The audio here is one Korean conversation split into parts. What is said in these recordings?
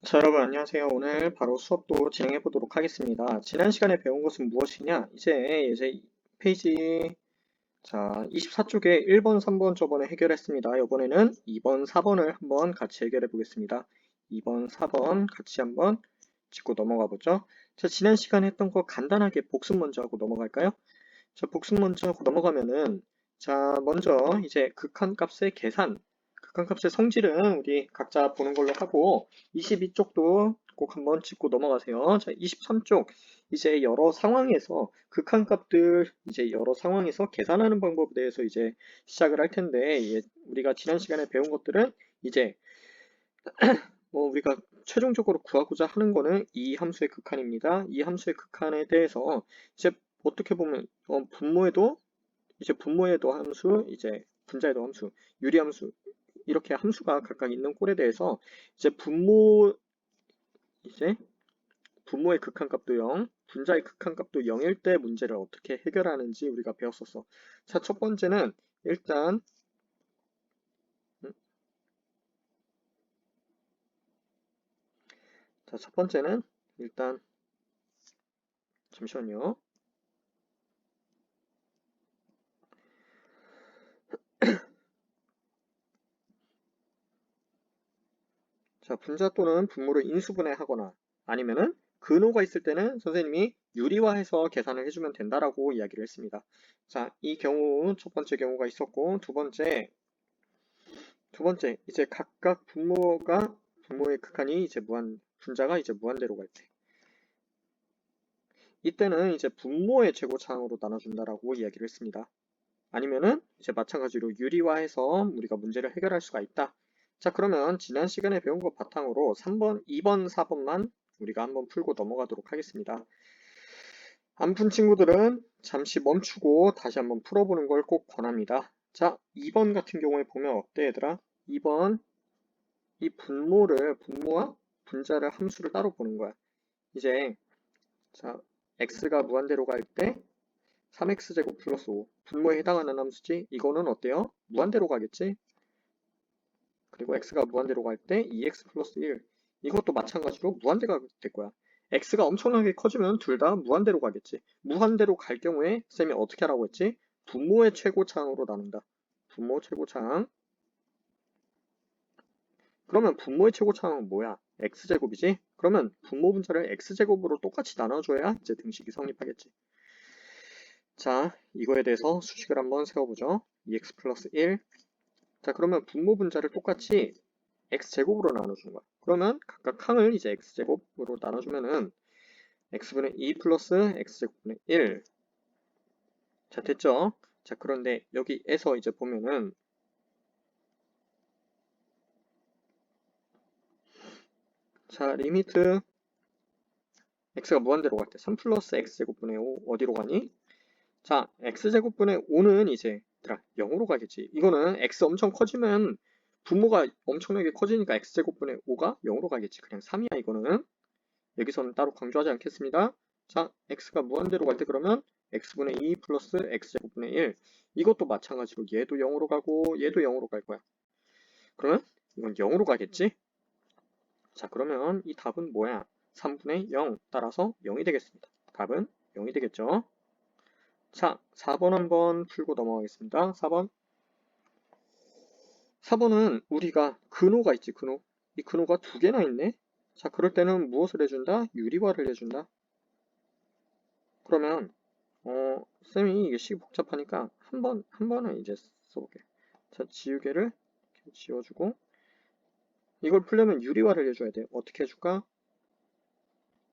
자, 여러분 안녕하세요. 오늘 바로 수업도 진행해 보도록 하겠습니다. 지난 시간에 배운 것은 무엇이냐? 이제 페이지 24쪽에 1번, 3번 저번에 해결했습니다. 이번에는 2번, 4번을 한번 같이 해결해 보겠습니다. 2번, 4번 같이 한번 짚고 넘어가 보죠. 자, 지난 시간에 했던 거 간단하게 복습 먼저 하고 넘어갈까요? 자, 복습 먼저 하고 넘어가면은 먼저 이제 극한값의 계산, 극한값의 성질은 우리 각자 보는 걸로 하고 22쪽도 꼭 한번 짚고 넘어가세요. 자, 23쪽 이제 여러 상황에서 극한값들 이제 여러 상황에서 계산하는 방법에 대해서 이제 시작을 할 텐데 우리가 지난 시간에 배운 것들은 이제 우리가 최종적으로 구하고자 하는 거는 이 함수의 극한입니다. 이 함수의 극한에 대해서 이제 어떻게 보면 분모에도 함수, 이제 분자에도 함수, 유리함수 이렇게 함수가 각각 있는 꼴에 대해서 이제 이제 분모의 극한값도 0, 분자의 극한값도 0일 때 문제를 어떻게 해결하는지 우리가 배웠었어. 자, 첫 번째는 일단 잠시만요. 자, 분자 또는 분모를 인수분해하거나 아니면은 근호가 있을 때는 선생님이 유리화해서 계산을 해주면 된다라고 이야기를 했습니다. 자, 이 경우 첫 번째 경우가 있었고 두 번째 이제 각각 분모의 극한이 이제 분자가 이제 무한대로 갈 때. 이때는 이제 분모의 최고차항으로 나눠준다라고 이야기를 했습니다. 아니면은 이제 마찬가지로 유리화해서 우리가 문제를 해결할 수가 있다. 자, 그러면 지난 시간에 배운 것 바탕으로 3번, 2번, 4번만 우리가 한번 풀고 넘어가도록 하겠습니다. 안 푼 친구들은 잠시 멈추고 다시 한번 풀어보는 걸 꼭 권합니다. 자, 2번 같은 경우에 보면 어때, 얘들아? 2번, 이 분모와 분자를 함수를 따로 보는 거야. 이제, 자, x가 무한대로 갈 때 3x제곱 플러스 5. 분모에 해당하는 함수지? 이거는 어때요? 무한대로 가겠지? 그리고 x가 무한대로 갈 때 2x 플러스 1. 이것도 마찬가지로 무한대가 될 거야. x가 엄청나게 커지면 둘 다 무한대로 가겠지. 무한대로 갈 경우에 쌤이 어떻게 하라고 했지? 분모의 최고차항으로 나눈다. 분모 최고차항. 그러면 분모의 최고차항은 뭐야? x제곱이지? 그러면 분모 분자를 x제곱으로 똑같이 나눠줘야 이제 등식이 성립하겠지. 자, 이거에 대해서 수식을 한번 세워보죠. 2x 플러스 1. 자, 그러면 분모 분자를 똑같이 x제곱으로 나눠주는 거야. 그러면 각각 항을 이제 x제곱으로 나눠주면은 x분의 2 플러스 x제곱분의 1. 자, 됐죠? 자, 그런데 여기에서 이제 보면은 자, 리미트 x가 무한대로 갈 때 3 플러스 x제곱분의 5 어디로 가니? 자, x제곱분의 5는 이제 0으로 가겠지. 이거는 x 엄청 커지면 분모가 엄청나게 커지니까 x제곱분의 5가 0으로 가겠지. 그냥 3이야 이거는. 여기서는 따로 강조하지 않겠습니다. 자, x가 무한대로 갈 때 그러면 x분의 2 플러스 x제곱분의 1. 이것도 마찬가지로 얘도 0으로 가고 얘도 0으로 갈 거야. 그러면 이건 0으로 가겠지? 자, 그러면 이 답은 뭐야? 3분의 0 따라서 0이 되겠습니다. 답은 0이 되겠죠? 자, 4번 한번 풀고 넘어가겠습니다. 4번. 4번은 우리가 근호가 있지, 근호. 이 근호가 두 개나 있네? 자, 그럴 때는 무엇을 해준다? 유리화를 해준다. 그러면 쌤이 이게 식이 복잡하니까 한 번은 이제 써볼게. 자, 지우개를 이렇게 지워주고 이걸 풀려면 유리화를 해줘야 돼. 어떻게 해줄까?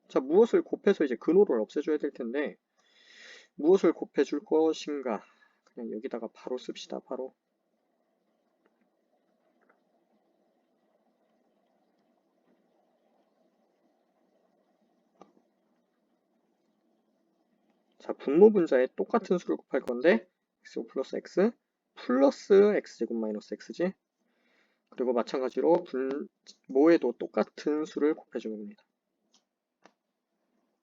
자, 무엇을 곱해서 이제 근호를 없애줘야 될 텐데 무엇을 곱해줄 것인가? 그냥 여기다가 바로 씁시다. 바로. 자, 분모 분자에 똑같은 수를 곱할 건데 x5 플러스 x 플러스 x제곱 마이너스 x지. 그리고 마찬가지로 분모에도 똑같은 수를 곱해주면 됩니다.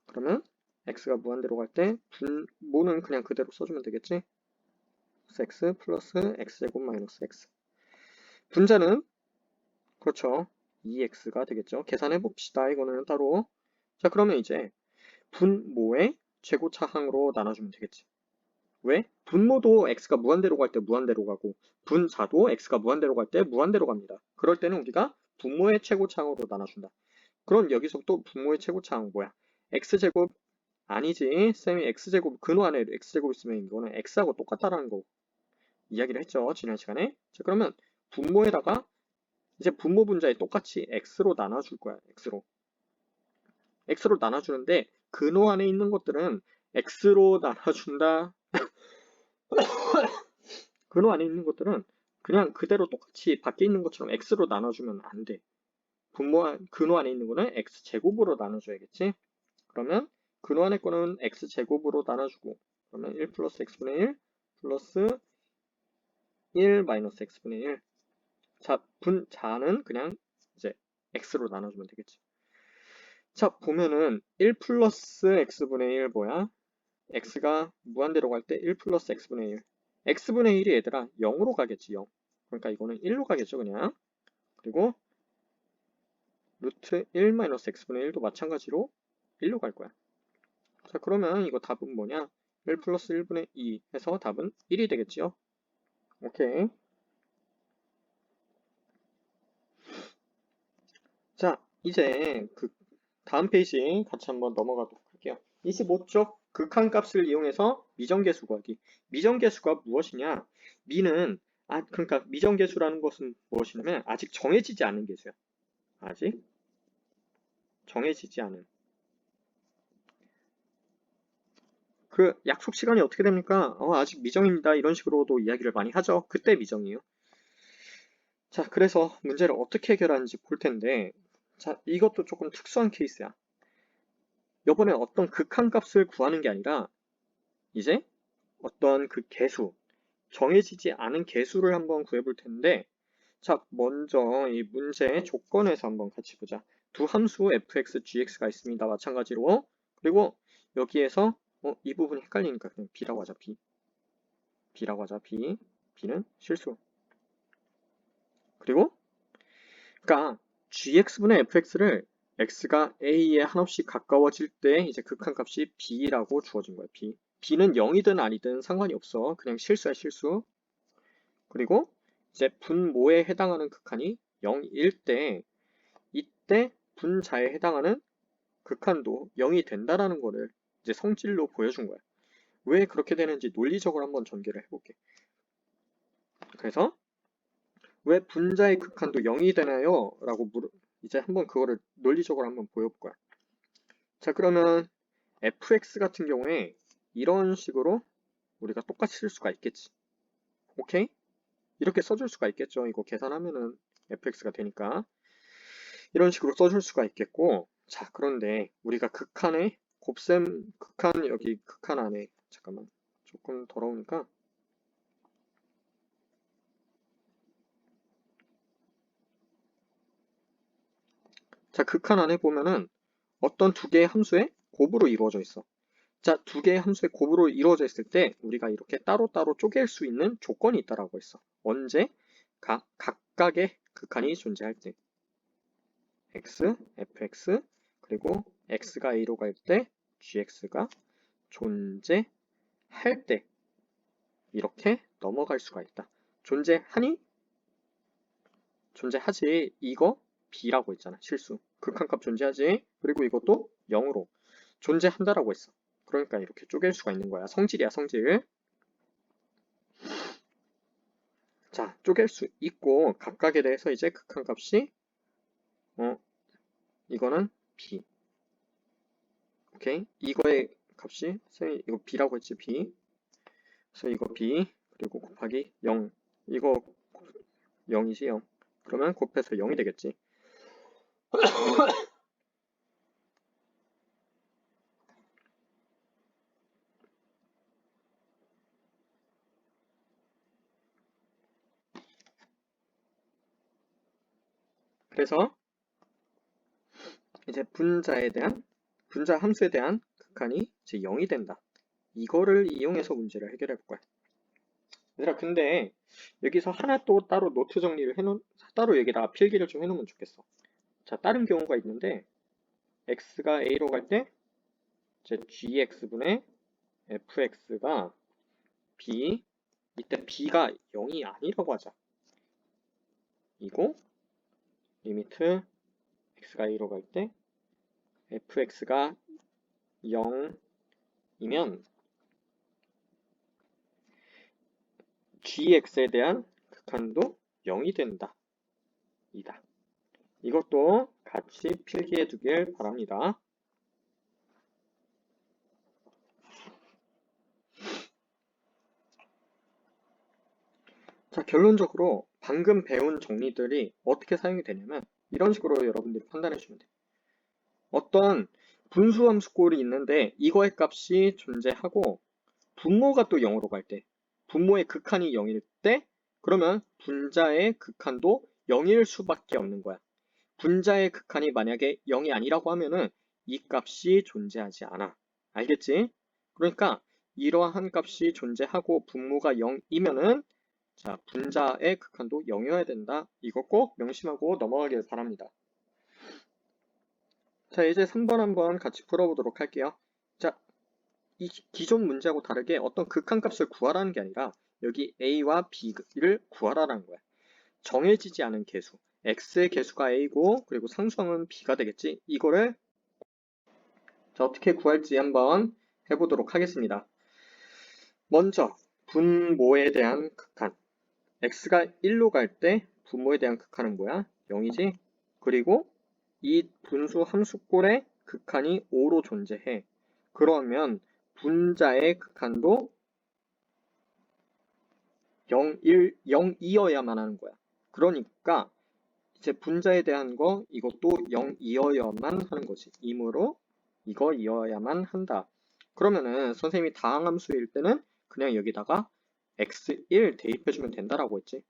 그러면 x가 무한대로 갈 때 분모는 그냥 그대로 써주면 되겠지. x 플러스 x제곱 마이너스 x. 분자는 그렇죠. 2x가 되겠죠. 계산해 봅시다. 이거는 따로. 자, 그러면 이제 분모의 최고차항으로 나눠주면 되겠지. 왜? 분모도 x가 무한대로 갈 때 무한대로 가고 분자도 x가 무한대로 갈 때 무한대로 갑니다. 그럴 때는 우리가 분모의 최고차항으로 나눠준다. 그럼 여기서 또 분모의 최고차항 뭐야? x제곱 아니지. 쌤이 x제곱 근호 안에 x제곱 있으면 이거는 x하고 똑같다라는 거 이야기를 했죠. 지난 시간에. 자, 그러면 분모에다가 이제 분모 분자에 똑같이 x로 나눠줄 거야. x로 나눠주는데 근호 안에 있는 것들은 x로 나눠준다. 근호 안에 있는 것들은 그냥 그대로 똑같이 밖에 있는 것처럼 x로 나눠주면 안 돼. 근호 안에 있는 거는 x제곱으로 나눠줘야겠지. 그러면 근호 안에 거는 x제곱으로 나눠주고 그러면 1 플러스 x분의 1 플러스 1 마이너스 x분의 1. 자, 분자는 그냥 이제 x로 나눠주면 되겠지. 자, 보면은 1 플러스 x분의 1 뭐야? x가 무한대로 갈 때 1 플러스 x분의 1. x분의 1이 얘들아 0으로 가겠지, 0. 그러니까 이거는 1로 가겠죠, 그냥. 그리고 루트 1 마이너스 x분의 1도 마찬가지로 1로 갈 거야. 자, 그러면 이거 답은 뭐냐? 1 플러스 1분의 2 해서 답은 1이 되겠지요? 오케이. 자, 이제 그 다음 페이지 같이 한번 넘어가도록 할게요. 25쪽 극한값을 이용해서 미정계수 구하기. 미정계수가 무엇이냐? 미는 그러니까 미정계수라는 것은 무엇이냐면 아직 정해지지 않은 계수야. 아직 정해지지 않은. 그 약속 시간이 어떻게 됩니까? 아직 미정입니다. 이런 식으로도 이야기를 많이 하죠. 그때 미정이에요. 자, 그래서 문제를 어떻게 해결하는지 볼 텐데, 자, 이것도 조금 특수한 케이스야. 요번에 어떤 극한값을 구하는 게 아니라 이제 어떤 그 개수, 정해지지 않은 개수를 한번 구해볼 텐데, 자, 먼저 이 문제 조건에서 한번 같이 보자. 두 함수 fx, gx가 있습니다. 마찬가지로. 그리고 여기에서 이 부분이 헷갈리니까 그냥 b라고 하자, b. b라고 하자, b. b는 실수. 그리고 그러니까 gx분의 fx를 x가 a에 한없이 가까워질 때 이제 극한값이 b라고 주어진 거야, b. b는 0이든 아니든 상관이 없어. 그냥 실수야, 실수. 그리고 이제 분모에 해당하는 극한이 0일 때 이때 분자에 해당하는 극한도 0이 된다라는 거를 이제 성질로 보여준 거야. 왜 그렇게 되는지 논리적으로 한번 전개를 해볼게. 그래서 왜 분자의 극한도 0이 되나요? 라고 이제 한번 그거를 논리적으로 한번 보여볼 거야. 자, 그러면 fx 같은 경우에 이런 식으로 우리가 똑같이 쓸 수가 있겠지. 오케이? 이렇게 써줄 수가 있겠죠. 이거 계산하면은 fx가 되니까. 이런 식으로 써줄 수가 있겠고, 자, 그런데 우리가 극한에, 극한, 여기 극한 안에, 잠깐만, 조금 더러우니까, 자, 극한 안에 보면은 어떤 두 개의 함수의 곱으로 이루어져 있어. 자, 두 개의 함수의 곱으로 이루어져 있을 때 우리가 이렇게 따로따로 쪼갤 수 있는 조건이 있다라고 했어. 언제? 각각의 극한이 존재할 때. x, fx, 그리고 x가 a로 갈 때 gx가 존재할 때 이렇게 넘어갈 수가 있다. 존재하니? 존재하지. 이거 b라고 했잖아. 실수. 극한값 존재하지. 그리고 이것도 0으로 존재한다라고 했어. 그러니까 이렇게 쪼갤 수가 있는 거야. 성질이야, 성질. 자, 쪼갤 수 있고 각각에 대해서 이제 극한값이 이거는 b. 오케이? 이거의 값이 쌤이 이거 b라고 했지, b. 그래서 이거 b 그리고 곱하기 0. 이거 0이지, 0. 그러면 곱해서 0이 되겠지. 그래서 이제 분자 함수에 대한 극한이 이제 0이 된다. 이거를 이용해서 문제를 해결해 볼 거야. 얘들아, 근데 여기서 하나 또 따로 노트 정리를 따로 여기다 필기를 좀 해놓으면 좋겠어. 자, 다른 경우가 있는데 x가 a로 갈 때 이제 gx분의 fx가 b, 이때 b가 0이 아니라고 하자. 이고 리미트 x가 a로 갈 때 fx가 0이면 gx에 대한 극한도 0이 된다. 이다. 이것도 같이 필기해 두길 바랍니다. 자, 결론적으로 방금 배운 정리들이 어떻게 사용이 되냐면 이런 식으로 여러분들이 판단해 주면 돼요. 어떤 분수함수 꼴이 있는데 이거의 값이 존재하고 분모가 또 0으로 갈 때, 분모의 극한이 0일 때 그러면 분자의 극한도 0일 수밖에 없는 거야. 분자의 극한이 만약에 0이 아니라고 하면은 이 값이 존재하지 않아. 알겠지? 그러니까 이러한 값이 존재하고 분모가 0이면은 자, 분자의 극한도 0이어야 된다. 이거 꼭 명심하고 넘어가길 바랍니다. 자, 이제 3번 한번 같이 풀어보도록 할게요. 자, 이 기존 문제하고 다르게 어떤 극한값을 구하라는 게 아니라 여기 a와 b를 구하라는 거야. 정해지지 않은 개수. x의 개수가 a고 그리고 상수항은 b가 되겠지. 이거를 자, 어떻게 구할지 한번 해보도록 하겠습니다. 먼저 분모에 대한 극한. x가 1로 갈 때 분모에 대한 극한은 뭐야? 0이지? 그리고 이 분수 함수꼴의 극한이 5로 존재해. 그러면 분자의 극한도 0이어야만 하는 거야. 그러니까 이제 분자에 대한 거 이것도 0이어야만 하는 거지. 이므로 이거 이어야만 한다. 그러면은 선생님이 다항함수일 때는 그냥 여기다가 x1 대입해주면 된다라고 했지.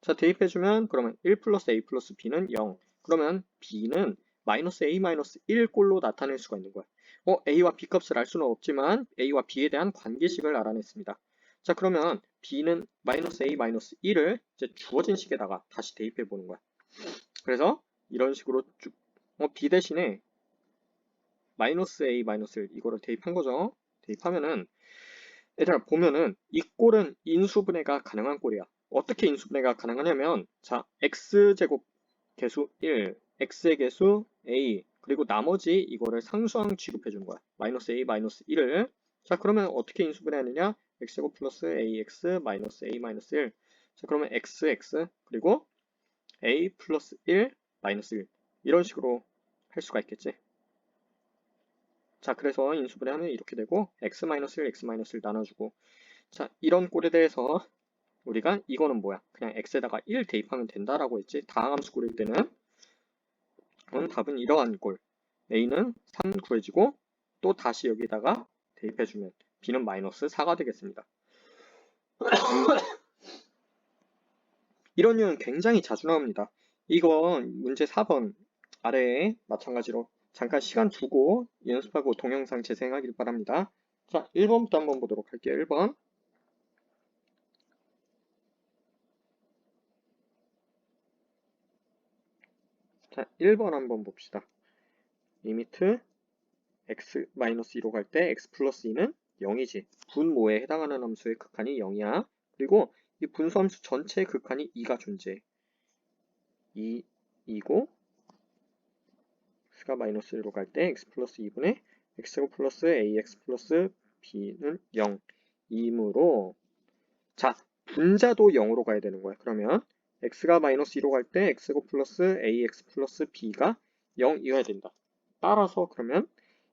자, 대입해주면 그러면 1 플러스 a 플러스 b는 0. 그러면 b는 마이너스 a 마이너스 1꼴로 나타낼 수가 있는 거야. a와 b 값을 알 수는 없지만 a와 b에 대한 관계식을 알아냈습니다. 자, 그러면 b는 마이너스 a 마이너스 1을 이제 주어진 식에다가 다시 대입해 보는 거야. 그래서 이런 식으로 쭉 b 대신에 마이너스 a 마이너스 1 이거를 대입한 거죠. 대입하면은 얘들아 보면은 이 꼴은 인수분해가 가능한 꼴이야. 어떻게 인수분해가 가능하냐면 자, x제곱 개수 1, x의 개수 a 그리고 나머지 이거를 상수항 취급해 주는 거야. 마이너스 a 마이너스 1을 자, 그러면 어떻게 인수분해하느냐? x제곱 플러스 ax 마이너스 a 마이너스 1 자, 그러면 xx 그리고 a 플러스 1 마이너스 1 이런 식으로 할 수가 있겠지. 자, 그래서 인수분해하면 이렇게 되고 x-1, x-1 나눠주고 자, 이런 꼴에 대해서 우리가 이거는 뭐야? 그냥 x에다가 1 대입하면 된다라고 했지. 다항함수 꼴일 때는 답은 이러한 꼴. a는 3 구해지고 또 다시 여기다가 대입해주면 b는 마이너스 4가 되겠습니다. 이런 유형 굉장히 자주 나옵니다. 이거 문제 4번 아래에 마찬가지로 잠깐 시간 두고 연습하고 동영상 재생하길 바랍니다. 자, 1번부터 한번 보도록 할게요. 1번. 자, 1번 한번 봅시다. 리미트 x-2로 갈 때 x 플러스 2는 0이지. 분모에 해당하는 함수의 극한이 0이야. 그리고 이 분수함수 전체의 극한이 2가 존재해. 2이고 x가 마이너스 1로 갈 때 x 플러스 2분의 x제곱 플러스 ax 플러스 b는 0이므로 자, 분자도 0으로 가야 되는 거야. 그러면 x가 마이너스 2로 갈 때 x제곱 플러스 ax 플러스 b가 0이어야 된다. 따라서 그러면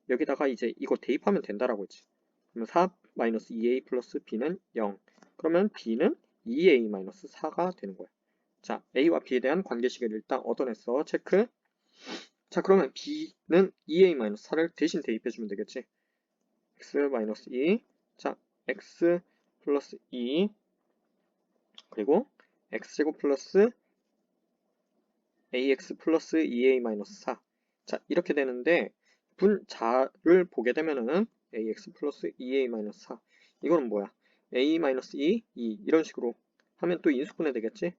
여기다가 이제 이거 대입하면 된다라고 했지. 그러면 4 마이너스 2a 플러스 b는 0. 그러면 b는 2a 마이너스 4가 되는 거야. 자, a와 b에 대한 관계식을 일단 얻어냈어. 체크. 자, 그러면 b는 2a 마이너스 4를 대신 대입해주면 되겠지. x 마이너스 2. 자, x 플러스 2. 그리고 x제곱 플러스 ax 플러스 2a 마이너스 4. 자, 이렇게 되는데 분자를 보게 되면은 ax 플러스 2a 마이너스 4. 이거는 뭐야? a 마이너스 2, 2 이런 식으로 하면 또 인수분해 되겠지?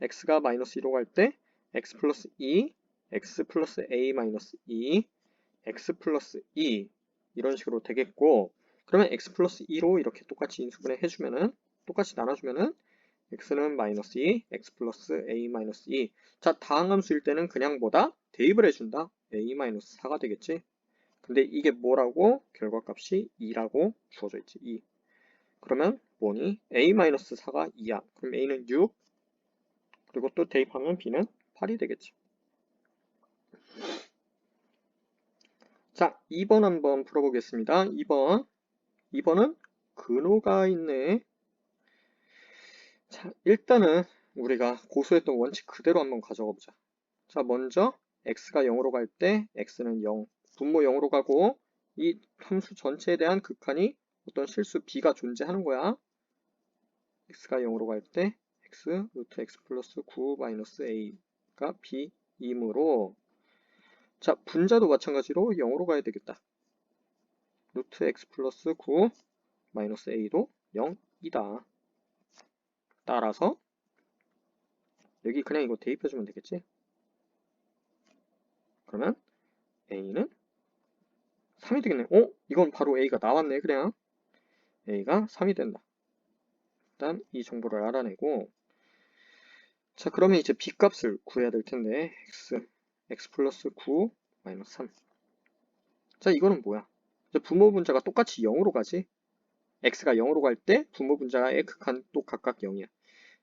x가 마이너스 2로 갈 때 x 플러스 2, x 플러스 a 마이너스 2, x 플러스 2 이런 식으로 되겠고, 그러면 x 플러스 2로 이렇게 똑같이 인수분해 해주면은, 똑같이 나눠주면은 x는 마이너스 2, x 플러스 a 마이너스 2. 자, 다항함수일 때는 그냥 뭐다? 대입을 해준다. a 마이너스 4가 되겠지. 근데 이게 뭐라고? 결과값이 2라고 주어져 있지. 2. 그러면 뭐니? a 마이너스 4가 2야. 그럼 a는 6. 그리고 또 대입하면 b는 8이 되겠지. 자, 2번 한번 풀어보겠습니다. 2번은 근호가 있네. 자, 일단은 우리가 고수했던 원칙 그대로 한번 가져가 보자. 자, 먼저 x가 0으로 갈 때 x는 0, 분모 0으로 가고 이 함수 전체에 대한 극한이 어떤 실수 b가 존재하는 거야. x가 0으로 갈 때 x 루트 x 플러스 9 마이너스 a가 b이므로, 자, 분자도 마찬가지로 0으로 가야 되겠다. 루트 x 플러스 9 마이너스 a도 0이다. 따라서 여기 그냥 이거 대입해주면 되겠지. 그러면 a는 3이 되겠네. 이건 바로 a가 나왔네. 그냥 a가 3이 된다. 일단 이 정보를 알아내고, 자, 그러면 이제 b 값을 구해야 될 텐데 x 플러스 9 마이너스 3. 자, 이거는 뭐야? 이제 부모 분자가 똑같이 0으로 가지. x가 0으로 갈 때 부모 분자의 극한 또 각각 0이야.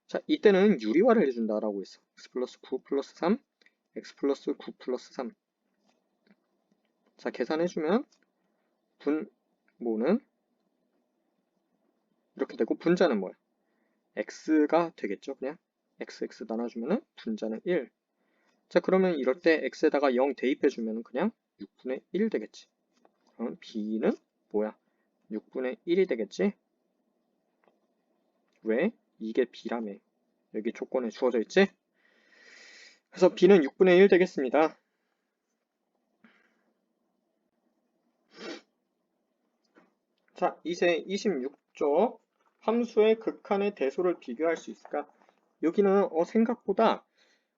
자, 이때는 유리화를 해준다라고 했어. x 플러스 9 플러스 3, x 플러스 9 플러스 3. 자, 계산해주면 분모는 이렇게 되고, 분자는 뭐야? x가 되겠죠. 그냥 xx 나눠주면은 분자는 1. 자, 그러면 이럴 때 x에다가 0 대입해주면 그냥 6분의 1 되겠지. 그럼 b는 뭐야? 6분의 1이 되겠지? 왜? 이게 b라며. 여기 조건에 주어져 있지? 그래서 b는 6분의 1 되겠습니다. 자, 이제 26쪽 함수의 극한의 대소를 비교할 수 있을까? 여기는 생각보다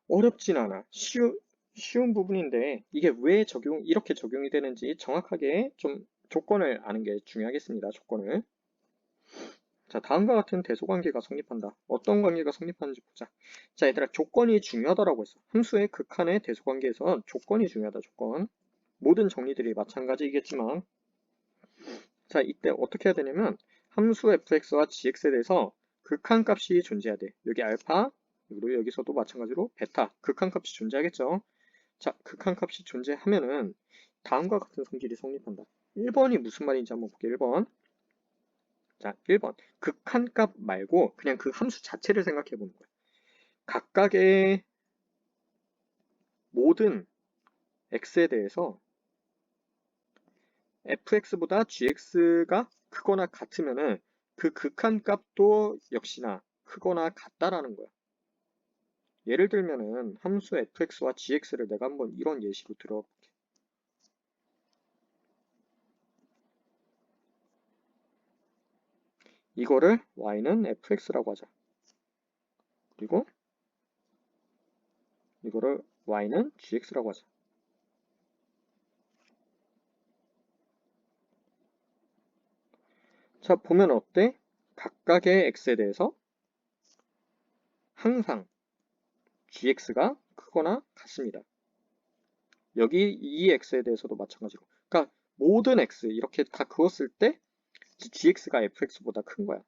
어렵진 않아. 쉬운 부분인데 이게 왜 이렇게 적용이 되는지 정확하게 좀 조건을 아는 게 중요하겠습니다. 조건을. 자, 다음과 같은 대소관계가 성립한다. 어떤 관계가 성립하는지 보자. 자, 얘들아, 조건이 중요하다라고 했어. 함수의 극한의 대소관계에선 조건이 중요하다. 조건. 모든 정리들이 마찬가지이겠지만, 자, 이때 어떻게 해야 되냐면 함수 fx와 gx에 대해서 극한값이 존재해야 돼. 여기 알파, 그리고 여기서도 마찬가지로 베타, 극한값이 존재하겠죠. 자, 극한값이 존재하면은 다음과 같은 성질이 성립한다. 1번이 무슨 말인지 한번 볼게요. 1번. 자, 1번. 극한값 말고 그냥 그 함수 자체를 생각해 보는 거야. 각각의 모든 x에 대해서 fx보다 gx가 크거나 같으면은 그 극한값도 역시나 크거나 같다라는 거야. 예를 들면은 함수 fx와 gx를 내가 한번 이런 예시로 들어볼게. 이거를 y는 fx라고 하자. 그리고 이거를 y는 gx라고 하자. 자, 보면 어때? 각각의 x에 대해서 항상 gx가 크거나 같습니다. 여기 이 x에 대해서도 마찬가지로. 그러니까 모든 x 이렇게 다 그었을 때 gx가 fx보다 큰 거야.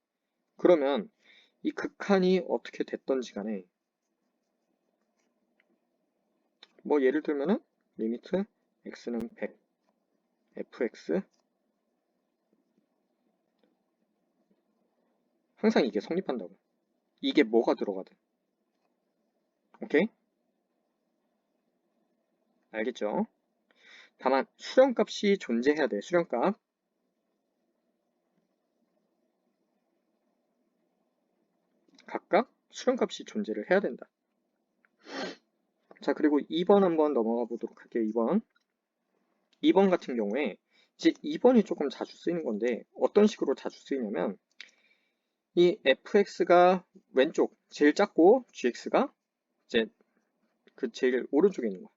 그러면 이 극한이 어떻게 됐던지 간에 뭐 예를 들면은 리미트 x는 100 fx 항상 이게 성립한다고. 이게 뭐가 들어가든. 오케이? 알겠죠? 다만 수렴값이 존재해야 돼. 수렴값. 각각 수렴값이 존재를 해야 된다. 자, 그리고 2번 한번 넘어가 보도록 할게요. 2번 같은 경우에 이제 2번이 조금 자주 쓰이는 건데 어떤 식으로 자주 쓰이냐면 이 fx가 왼쪽 제일 작고 gx가 이제 그 제일 오른쪽에 있는 거야.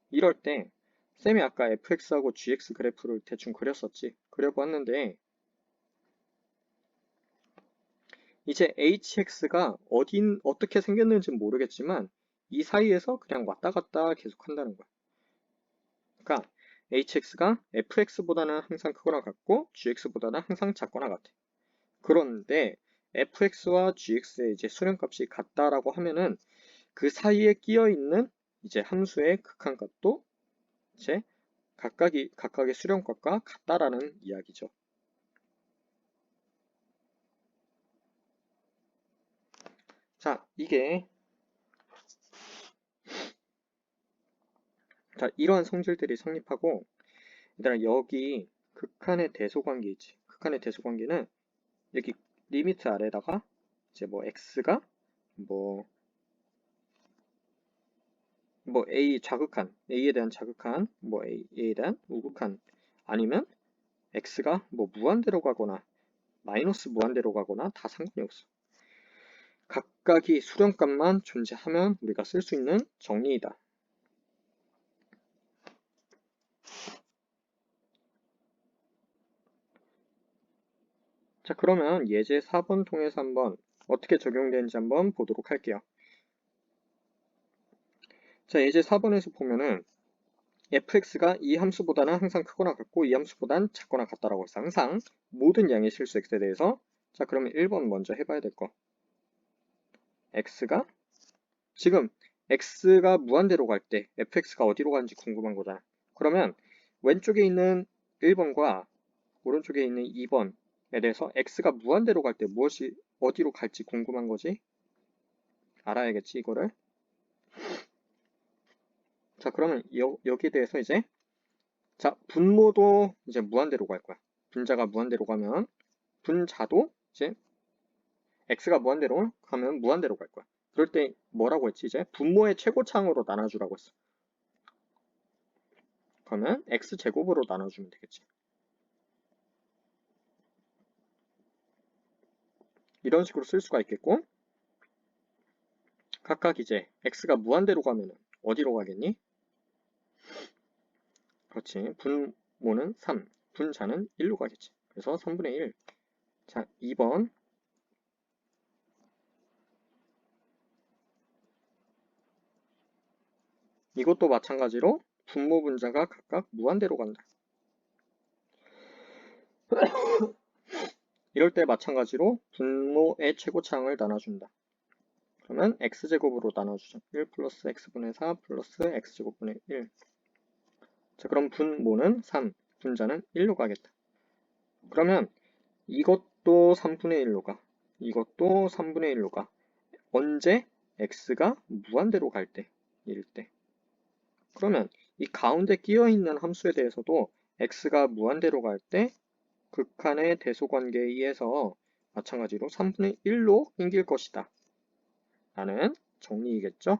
이럴 때 쌤이 아까 fx하고 gx 그래프를 대충 그렸었지. 그려봤는데 이제 hx가 어떻게 생겼는지는 모르겠지만 이 사이에서 그냥 왔다 갔다 계속 한다는 거야. 그러니까 hx가 fx보다는 항상 크거나 같고 gx보다는 항상 작거나 같아. 그런데 fx와 gx의 이제 수렴값이 같다라고 하면은 그 사이에 끼어 있는 이제 함수의 극한값도 이제 각각의 수렴값과 같다라는 이야기죠. 자, 이러한 성질들이 성립하고, 얘들아, 여기 극한의 대소관계 있지. 극한의 대소관계는 여기 리미트 아래다가 이제 뭐 x가 뭐 a 좌극한, a에 대한 자극한, 뭐 a에 대한 우극한, 아니면 x가 뭐 무한대로 가거나 마이너스 무한대로 가거나 다 상관이 없어. 각각이 수렴값만 존재하면 우리가 쓸 수 있는 정리이다. 자, 그러면 예제 4번 통해서 한번 어떻게 적용되는지 한번 보도록 할게요. 자, 예제 4번에서 보면은 fx가 이 함수보다는 항상 크거나 같고 이 함수보다는 작거나 같다라고 했어. 항상 모든 양의 실수 x에 대해서. 자, 그러면 1번 먼저 해봐야 될 거. x가 지금 x가 무한대로 갈 때 fx가 어디로 가는지 궁금한 거잖아. 그러면 왼쪽에 있는 1번과 오른쪽에 있는 2번에 대해서 x가 무한대로 갈 때 무엇이 어디로 갈지 궁금한 거지? 알아야겠지, 이거를. 자, 그러면 여기에 대해서 이제 자, 분모도 이제 무한대로 갈 거야. 분자가 무한대로 가면 분자도 이제 x가 무한대로 가면 무한대로 갈 거야. 그럴 때 뭐라고 했지? 이제 분모의 최고차항으로 나눠주라고 했어. 그러면 x제곱으로 나눠주면 되겠지. 이런 식으로 쓸 수가 있겠고, 각각 이제 x가 무한대로 가면 어디로 가겠니? 그렇지. 분모는 3, 분자는 1로 가겠지. 그래서 3분의 1. 자, 2번. 이것도 마찬가지로 분모 분자가 각각 무한대로 간다. 이럴 때 마찬가지로 분모의 최고차항을 나눠준다. 그러면 x제곱으로 나눠주죠. 1 플러스 x분의 4 플러스 x제곱분의 1. 자, 그럼 분모는 3, 분자는 1로 가겠다. 그러면 이것도 3분의 1로 가. 이것도 3분의 1로 가. 언제? x가 무한대로 갈 때, 일 때. 그러면 이 가운데 끼어있는 함수에 대해서도 x가 무한대로 갈 때 극한의 대소관계에 의해서 마찬가지로 3분의 1로 옮길 것이다. 라는 정리이겠죠?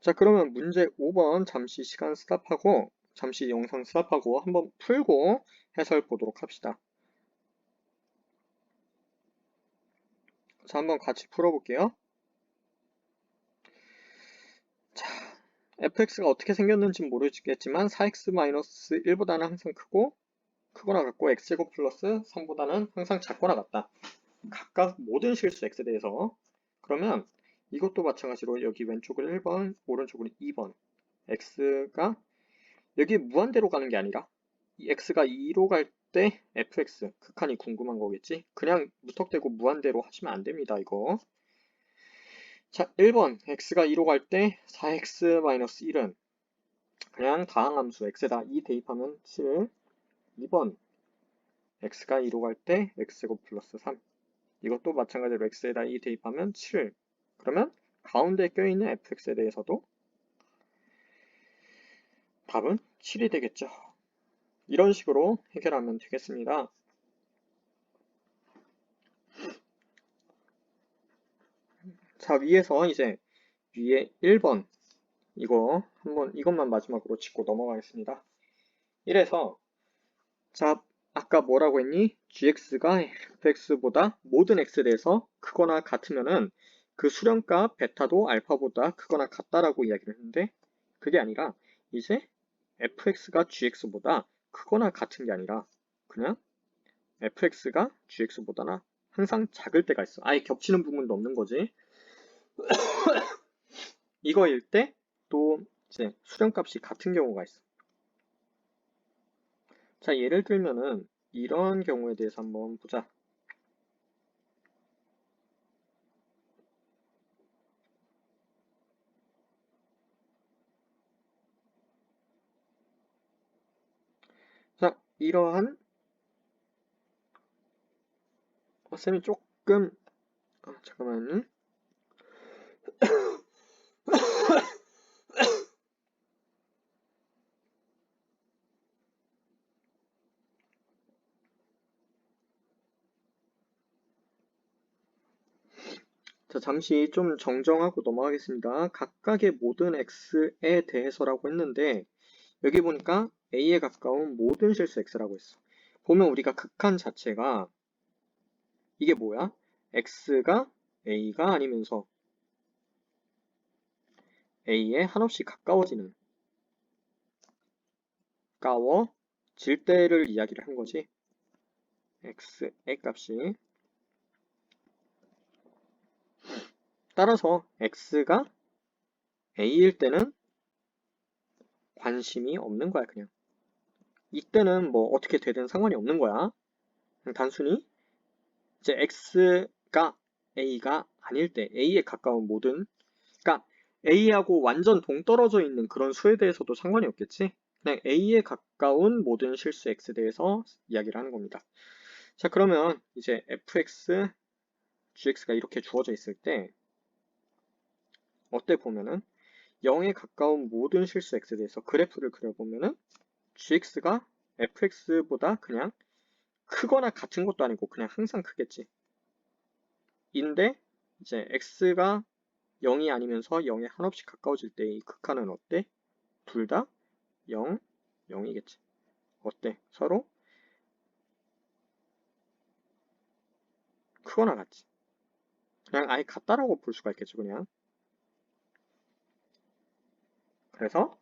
자, 그러면 문제 5번 잠시 시간 스탑하고 잠시 영상 스탑하고 한번 풀고 해설 보도록 합시다. 자, 한번 같이 풀어볼게요. 자, fx가 어떻게 생겼는지 모르겠지만 4x-1보다는 항상 크거나 같고 x제곱 플러스 3보다는 항상 작거나 같다. 각각 모든 실수 x에 대해서. 그러면 이것도 마찬가지로 여기 왼쪽을 1번, 오른쪽으로 2번. x가 여기 무한대로 가는 게 아니라 이 x가 2로 갈 때 fx 극한이 궁금한 거겠지? 그냥 무턱대고 무한대로 하시면 안 됩니다, 이거. 자, 1번 x가 2로 갈 때 4x-1은 그냥 다항함수 x에다 2 대입하면 7. 2번 x가 2로 갈 때 x제곱 플러스 3. 이것도 마찬가지로 x에다 2 대입하면 7. 그러면 가운데 껴있는 fx에 대해서도 답은 7이 되겠죠. 이런 식으로 해결하면 되겠습니다. 자, 위에서 이제 위에 1번 이것만 마지막으로 짚고 넘어가겠습니다. 1에서 자, 아까 뭐라고 했니? gx가 fx보다 모든 x에 대해서 크거나 같으면은 그 수렴값 베타도 알파보다 크거나 같다라고 이야기를 했는데 그게 아니라 이제 fx가 gx보다 크거나 같은 게 아니라 그냥 fx가 gx보다나 항상 작을 때가 있어. 아예 겹치는 부분도 없는 거지. 이거일 때 또 이제 수렴값이 같은 경우가 있어. 자, 예를 들면은 이런 경우에 대해서 한번 보자. 자, 이러한 쌤이 조금 잠깐만요. 자, 잠시 좀 정정하고 넘어가겠습니다. 각각의 모든 x에 대해서라고 했는데 여기 보니까 a에 가까운 모든 실수 x라고 했어. 보면 우리가 극한 자체가 이게 뭐야? x가 a가 아니면서 a에 한없이 가까워지는 가까워질 때를 이야기를 한 거지. x의 값이 따라서 x가 a일 때는 관심이 없는 거야, 그냥. 이때는 뭐 어떻게 되든 상관이 없는 거야. 그냥 단순히 이제 x가 a가 아닐 때 a에 가까운 모든, 그러니까 a하고 완전 동떨어져 있는 그런 수에 대해서도 상관이 없겠지. 그냥 a에 가까운 모든 실수 x에 대해서 이야기를 하는 겁니다. 자, 그러면 이제 fx, gx가 이렇게 주어져 있을 때 어때 보면은 0에 가까운 모든 실수 x에 대해서 그래프를 그려보면은 gx가 fx보다 그냥 크거나 같은 것도 아니고 그냥 항상 크겠지. 인데 이제 x가 0이 아니면서 0에 한없이 가까워질 때 이 극한은 어때? 둘 다 0, 0이겠지. 어때? 서로 크거나 같지. 그냥 아예 같다라고 볼 수가 있겠죠, 그냥. 그래서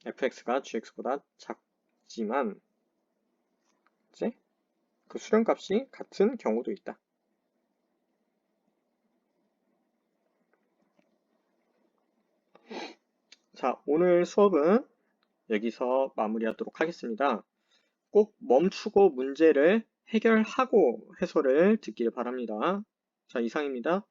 fx가 gx보다 작지만 이제 그 수렴값이 같은 경우도 있다. 자, 오늘 수업은 여기서 마무리하도록 하겠습니다. 꼭 멈추고 문제를 해결하고 해설을 듣길 바랍니다. 자, 이상입니다.